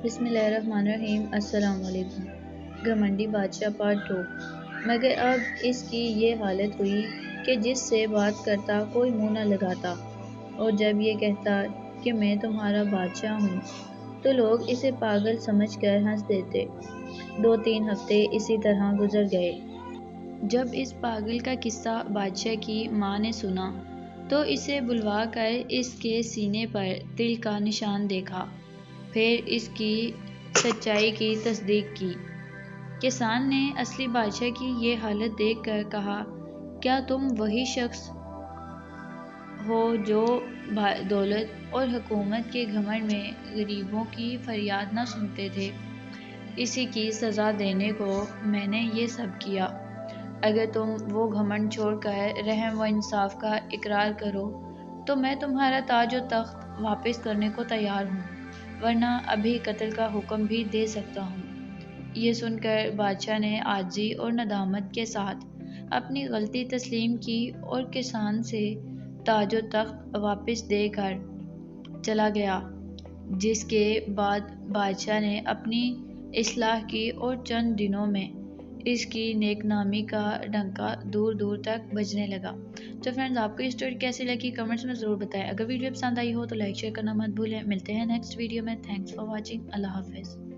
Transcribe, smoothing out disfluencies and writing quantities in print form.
بسم اللہ الرحمن الرحیم۔ السلام علیکم۔ گھمنڈی بادشاہ پارٹ 2۔ مگر اب اس کی یہ حالت ہوئی کہ جس سے بات کرتا کوئی منہ نہ لگاتا، اور جب یہ کہتا کہ میں تمہارا بادشاہ ہوں تو لوگ اسے پاگل سمجھ کر ہنس دیتے۔ 2-3 ہفتے اسی طرح گزر گئے۔ جب اس پاگل کا قصہ بادشاہ کی ماں نے سنا تو اسے بلوا کر اس کے سینے پر تل کا نشان دیکھا، پھر اس کی سچائی کی تصدیق کی۔ کسان نے اصلی بادشاہ کی یہ حالت دیکھ کر کہا، کیا تم وہی شخص ہو جو دولت اور حکومت کے گھمنڈ میں غریبوں کی فریاد نہ سنتے تھے؟ اسی کی سزا دینے کو میں نے یہ سب کیا۔ اگر تم وہ گھمنڈ چھوڑ کر رحم و انصاف کا اقرار کرو تو میں تمہارا تاج و تخت واپس کرنے کو تیار ہوں، ورنہ ابھی قتل کا حکم بھی دے سکتا ہوں۔ یہ سن کر بادشاہ نے عاجزی اور ندامت کے ساتھ اپنی غلطی تسلیم کی اور کسان سے تاج و تخت واپس دے کر چلا گیا، جس کے بعد بادشاہ نے اپنی اصلاح کی اور چند دنوں میں اس کی نیک نامی کا ڈنکا دور دور تک بجنے لگا۔ تو فرینڈز، آپ کو یہ اسٹوری کیسی لگی کمنٹس میں ضرور بتائیں۔ اگر ویڈیو پسند آئی ہو تو لائک شیئر کرنا مت بھولیں۔ ملتے ہیں نیکسٹ ویڈیو میں۔ Thanks for watching. اللہ حافظ۔